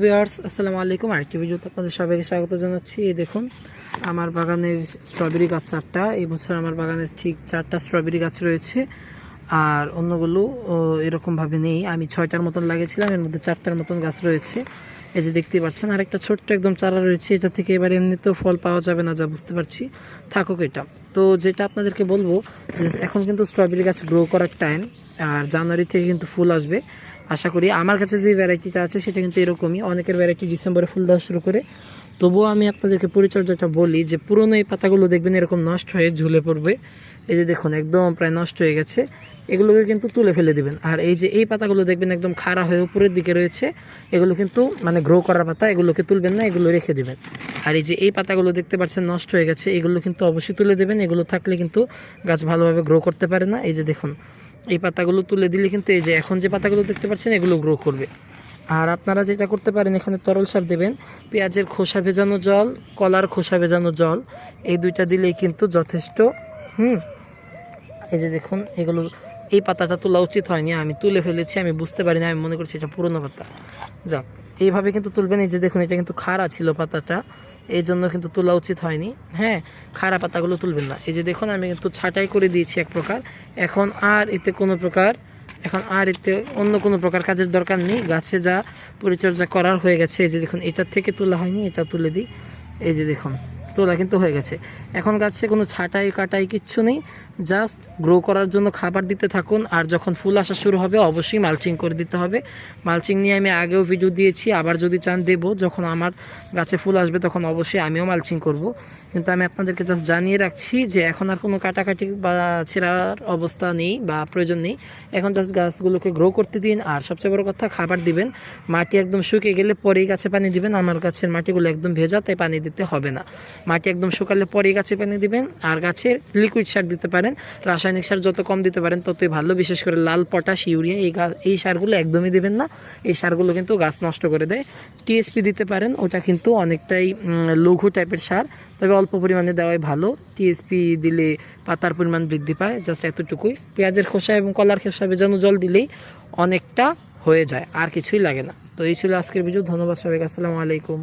Viewers আসসালামু আলাইকুম। আরেকটি ভিডিওতে আপনাদের সবাইকে স্বাগত জানাচ্ছি। এই দেখুন আমার বাগানের স্ট্রবেরি গাছ 4টা। এই বছর আমার বাগানে ঠিক 4টা স্ট্রবেরি গাছ রয়েছে, আর অন্যগুলো এরকমভাবে নেই। আমি 6টার মতন লাগিয়েছিলাম, এর মধ্যে 4টার মতন গাছ রয়েছে। এই যে দেখতে পাচ্ছেন, আরেকটা ছোট্ট একদম চারা রয়েছে। এটা থেকে এবার এমনিতেও ফল পাওয়া যাবে না, যা বুঝতে পারছি, থাকুক এটা। তো যেটা আপনাদেরকে বলবো যে এখন কিন্তু স্ট্রবেরি গাছ গ্রো করার টাইম, আর জানুয়ারি থেকে কিন্তু ফুল আসবে আশা করি। আমার কাছে যে ভ্যারাইটিটা আছে সেটা কিন্তু এরকমই, অনেকের ভ্যারাইটি ডিসেম্বরে ফুল দেওয়া শুরু করে। তবুও আমি আপনাদেরকে পরিচর্যাটা বলি যে পুরনো এই পাতাগুলো দেখবেন এরকম নষ্ট হয়ে ঝুলে পড়বে। এই যে দেখুন একদম প্রায় নষ্ট হয়ে গেছে, এগুলোকে কিন্তু তুলে ফেলে দিবেন। আর এই যে এই পাতাগুলো দেখবেন একদম খাড়া হয়ে উপরের দিকে রয়েছে, এগুলো কিন্তু মানে গ্রো করার পাতা, এগুলোকে তুলবেন না, এগুলো রেখে দিবেন। আর এই যে এই পাতাগুলো দেখতে পাচ্ছেন নষ্ট হয়ে গেছে, এগুলো কিন্তু অবশ্যই তুলে দেবেন। এগুলো থাকলে কিন্তু গাছ ভালোভাবে গ্রো করতে পারে না। এই যে দেখুন এই পাতাগুলো তুলে দিলে কিন্তু এই যে এখন যে পাতাগুলো দেখতে পাচ্ছেন এগুলো গ্রো করবে। আর আপনারা যেটা করতে পারেন, এখানে তরল সার দেবেন, পেঁয়াজের খোসা ভেজানো জল, কলার খোসা ভেজানো জল, এই দুইটা দিলেই কিন্তু যথেষ্ট। এই যে দেখুন এগুলো, এই পাতাটা তোলা উচিত হয়নি, আমি তুলে ফেলেছি, আমি বুঝতে পারিনি, আমি মনে করছি এটা পুরনো পাতা। যাক, এইভাবে কিন্তু তুলবেন। এই যে দেখুন এটা কিন্তু খাড়া ছিল পাতাটা, এই জন্য কিন্তু তোলা উচিত হয়নি। হ্যাঁ, খাড়া পাতাগুলো তুলবেন না। এই যে দেখুন আমি কিন্তু ছাঁটাই করে দিয়েছি এক প্রকার। এখন আর এতে অন্য কোনো প্রকার কাজের দরকার নেই। গাছে যা পরিচর্যা করার হয়ে গেছে। এই যে দেখুন এটার থেকে তোলা হয়নি, এটা তুলে দিই। এই যে দেখুন তোলা কিন্তু হয়ে গেছে। এখন গাছে কোনো ছাঁটাই কাটাই কিচ্ছু নেই, জাস্ট গ্রো করার জন্য খাবার দিতে থাকুন। আর যখন ফুল আসা শুরু হবে অবশ্যই মালচিং করে দিতে হবে। মালচিং নিয়ে আমি আগেও ভিডিও দিয়েছি, আবার যদি চান দেবো। যখন আমার গাছে ফুল আসবে তখন অবশ্যই আমিও মালচিং করব। কিন্তু আমি আপনাদেরকে জাস্ট জানিয়ে রাখছি যে এখন আর কোনো কাটাকাটি বা ছেঁড়ার অবস্থা নেই বা প্রয়োজন নেই। এখন জাস্ট গাছগুলোকে গ্রো করতে দিন। আর সবচেয়ে বড় কথা, খাবার দিবেন। মাটি একদম শুকিয়ে গেলে পরেই গাছে পানি দিবেন। আমার গাছের মাটিগুলো একদম ভেজা, তাই পানি দিতে হবে না। মাটি একদম শুকালে পরেই গাছে পানি দিবেন। আর গাছের লিকুইড সার দিতে পারেন, রাসায়নিক সার যত কম দিতে পারেন ততই ভালো। বিশেষ করে লাল, পটাশ, ইউরিয়া, এই সারগুলো একদমই দেবেন না। এই সারগুলো কিন্তু গাছ নষ্ট করে দেয়। টিএসপি দিতে পারেন, ওটা কিন্তু অনেকটাই লঘু টাইপের সার, তবে অল্প পরিমাণে দেওয়াই ভালো। টিএসপি দিলে পাতার পরিমাণ বৃদ্ধি পায়, জাস্ট এতটুকুই। পেঁয়াজের খোসা এবং কলার খোসা ভেজানো জল দিলেই অনেকটা হয়ে যায়, আর কিছুই লাগে না। তো এই ছিল আজকের ভিডিও। ধন্যবাদ সবাইকে, আসসালামু আলাইকুম।